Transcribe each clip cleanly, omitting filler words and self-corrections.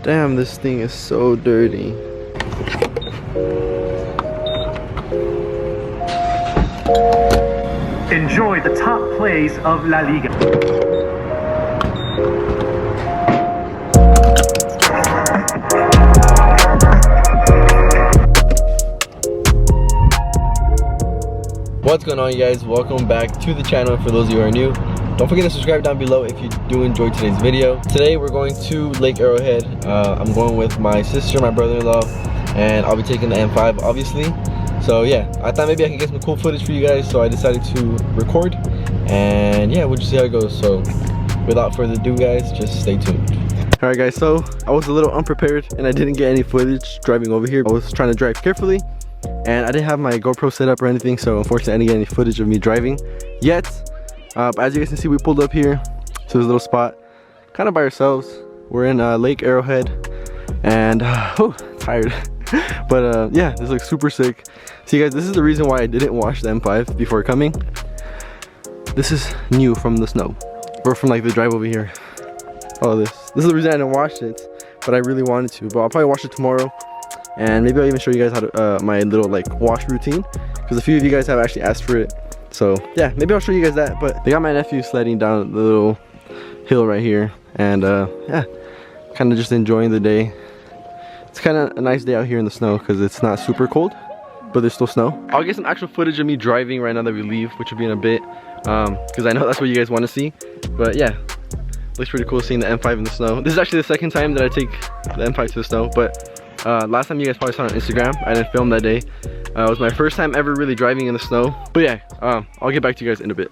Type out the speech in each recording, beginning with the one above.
Damn, this thing is so dirty. Enjoy the top plays of La Liga. What's going on, you guys? Welcome back to the channel. For those of you who are new, don't forget to subscribe down below if you do enjoy today's video. Today we're going to Lake Arrowhead. I'm going with my sister, my brother-in-law, and I'll be taking the M5 obviously. So yeah, I thought maybe I could get some cool footage for you guys, so I decided to record, and yeah, we'll just see how it goes. So without further ado, guys, just stay tuned. Alright guys, so I was a little unprepared and I didn't get any footage driving over here. I was trying to drive carefully and I didn't have my GoPro set up or anything, so unfortunately I didn't get any footage of me driving yet. But as you guys can see, we pulled up here to this little spot kind of by ourselves. We're in Lake Arrowhead and tired. But yeah, this looks super sick. See guys, this is the reason why I didn't wash the M5 before coming. This is new from the snow, or from like the drive over here. Oh, this is the reason I didn't wash it, but I really wanted to. But I'll probably wash it tomorrow, and maybe I'll even show you guys how to my little like wash routine, because a few of you guys have actually asked for it. So yeah, maybe I'll show you guys that. But they got my nephew sledding down the little hill right here, and yeah, kind of just enjoying the day. It's kind of a nice day out here in the snow because it's not super cold, but there's still snow. I'll get some actual footage of me driving right now that we leave, which will be in a bit, because I know that's what you guys want to see. But yeah, looks pretty cool seeing the M5 in the snow. This is actually the second time that I take the M5 to the snow, but last time you guys probably saw it on Instagram. I didn't film that day. It was my first time ever really driving in the snow. But yeah, I'll get back to you guys in a bit.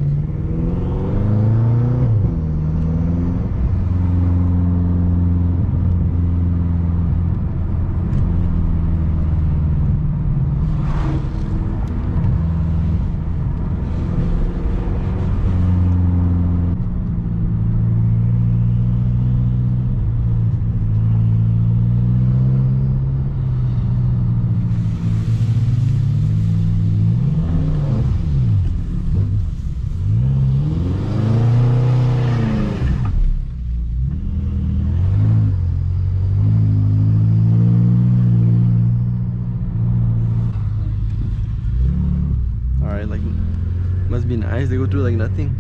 Like, must be nice. They go through like nothing.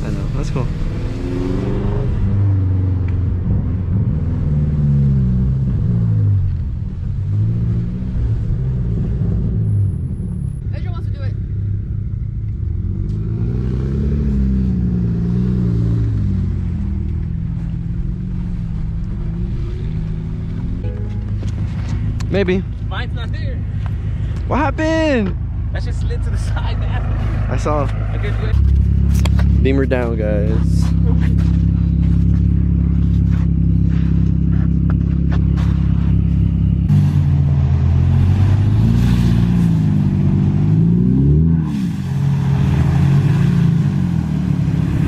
I know, that's cool. Adrian wants to do it. Maybe. Mine's not there. What happened? That just slid to the side, man. I saw. I couldn't do it. Beamer down, guys.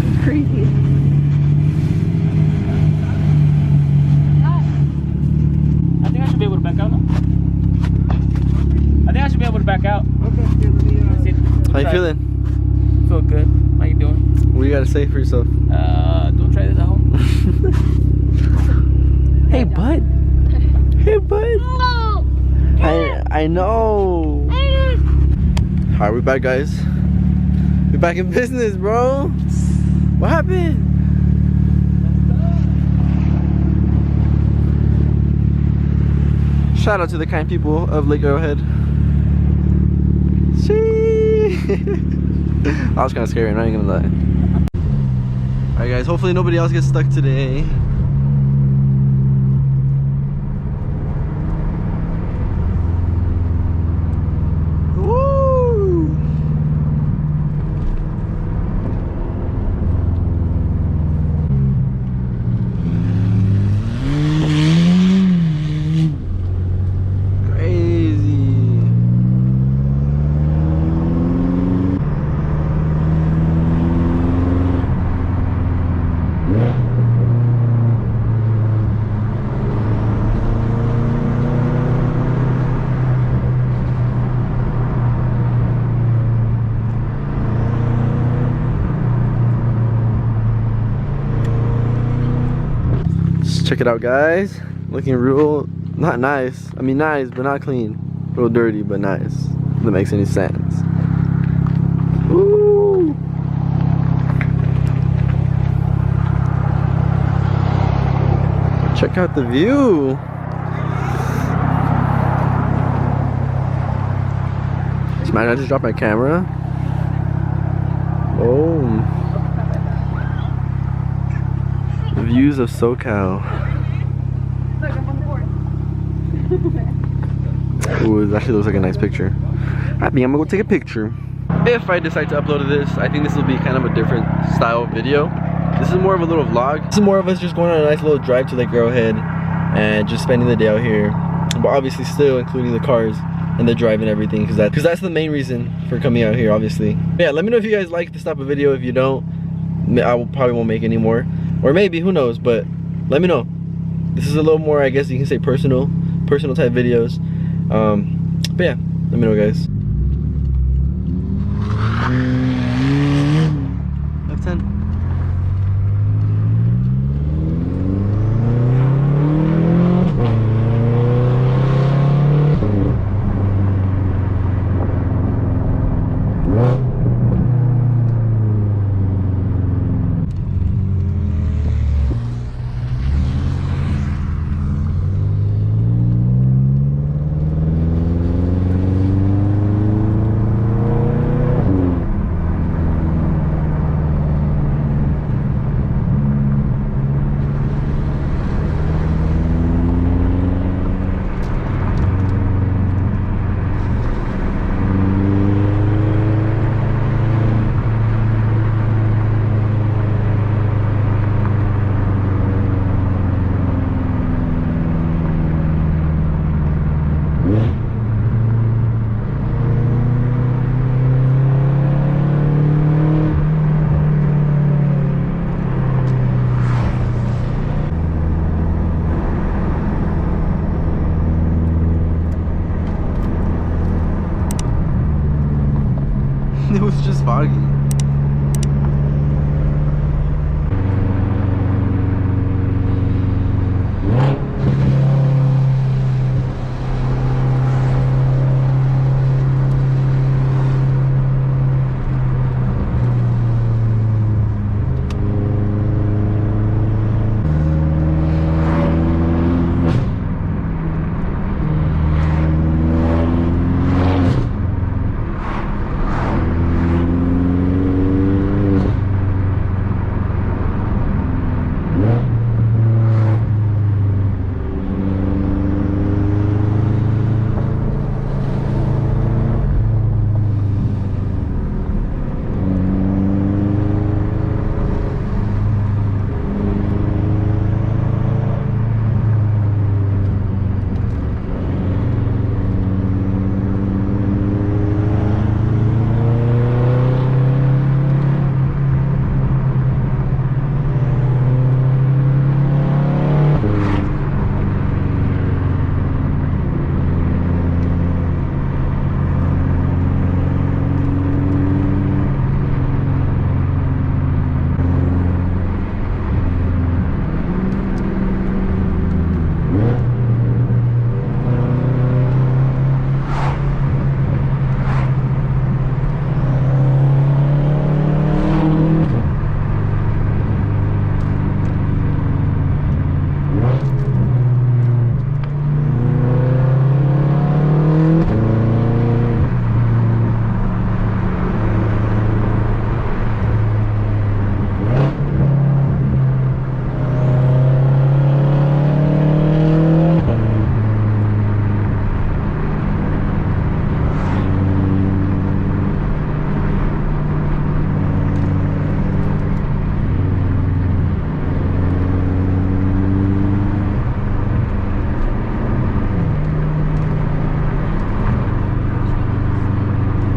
It's crazy. I think I should be able to back out. I think I should be able to back out. How you feeling? Feel good. How you doing? What do you gotta say for yourself? Don't try this at home. Hey, bud. Hey, bud. No. I know. Alright, we're back, guys. We're back in business, bro. What happened? Shout out to the kind people of Lake Arrowhead. I was kind of scary, I'm not even gonna lie. Alright guys, hopefully nobody else gets stuck today. Woo! Check it out, guys. Looking real, not nice. I mean nice, but not clean. Real dirty, but nice. If that makes any sense. Woo! Check out the view. Imagine I just dropped my camera. Oh. The views of SoCal. Ooh, it actually looks like a nice picture. I think I'm gonna go take a picture. If I decide to upload this, I think this will be kind of a different style video. This is more of a little vlog. This is more of us just going on a nice little drive to Lake Arrowhead and just spending the day out here. But obviously still including the cars and the drive and everything, because that's the main reason for coming out here, obviously. But yeah, let me know if you guys like this type of video. If you don't, probably won't make any more. Or maybe, who knows, but let me know. This is a little more, I guess you can say, personal type videos. But yeah, let me know, guys. Left 10. It was just foggy.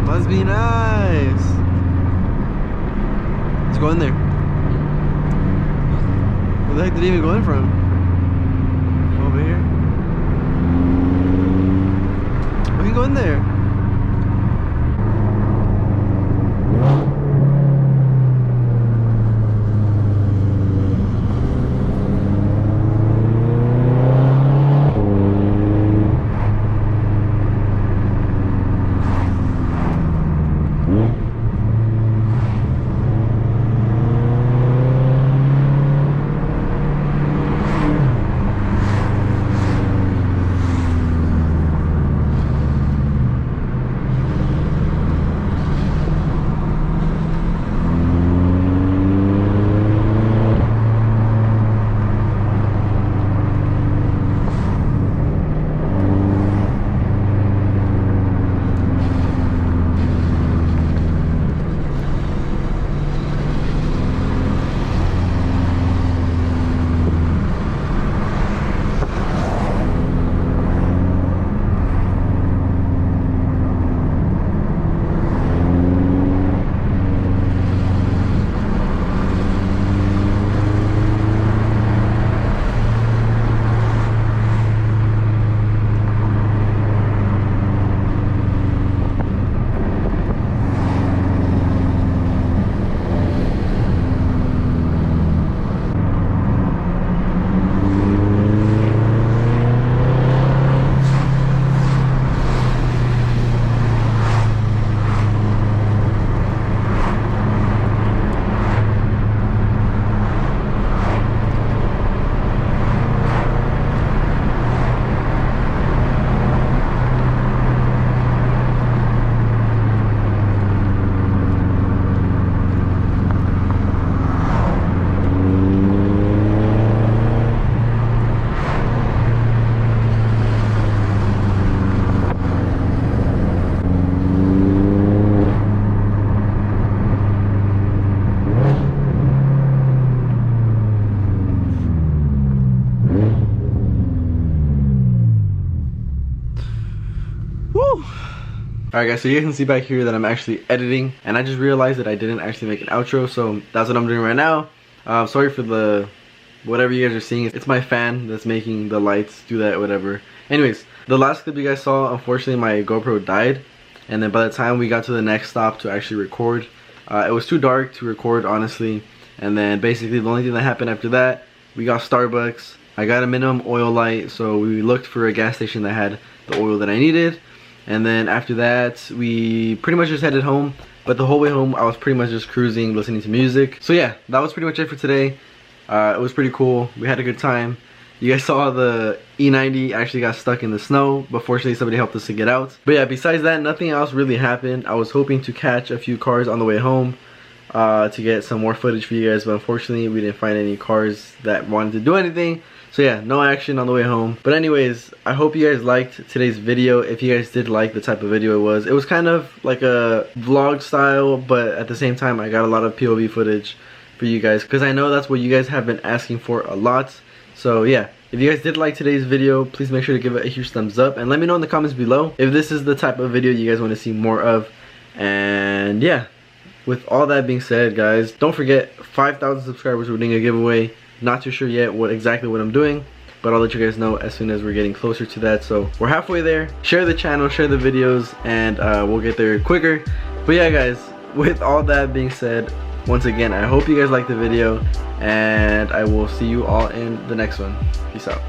Must be nice. Let's go in there. Where the heck did it even go in from? Over here. We can go in there. Alright guys, so you can see back here that I'm actually editing, and I just realized that I didn't actually make an outro, so that's what I'm doing right now. Sorry for the whatever you guys are seeing. It's my fan that's making the lights do that, whatever. Anyways, the last clip you guys saw, unfortunately my GoPro died, and then by the time we got to the next stop to actually record, it was too dark to record, honestly. And then basically the only thing that happened after that, we got Starbucks. I got a minimum oil light, so we looked for a gas station that had the oil that I needed. And then after that, we pretty much just headed home. But the whole way home, I was pretty much just cruising, listening to music. So yeah, that was pretty much it for today. It was pretty cool. We had a good time. You guys saw the E90 actually got stuck in the snow, but fortunately somebody helped us to get out. But yeah, besides that, nothing else really happened. I was hoping to catch a few cars on the way home to get some more footage for you guys, but unfortunately we didn't find any cars that wanted to do anything. So yeah, no action on the way home. But anyways, I hope you guys liked today's video. If you guys did like the type of video it was kind of like a vlog style, but at the same time I got a lot of POV footage for you guys, because I know that's what you guys have been asking for a lot. So yeah, if you guys did like today's video, please make sure to give it a huge thumbs up, and let me know in the comments below if this is the type of video you guys want to see more of. And yeah, with all that being said, guys, don't forget 5,000 subscribers, we're doing a giveaway. Not too sure yet exactly what I'm doing, but I'll let you guys know as soon as we're getting closer to that. So we're halfway there. Share the channel, share the videos, and we'll get there quicker. But yeah guys, with all that being said, once again, I hope you guys liked the video, and I will see you all in the next one. Peace out.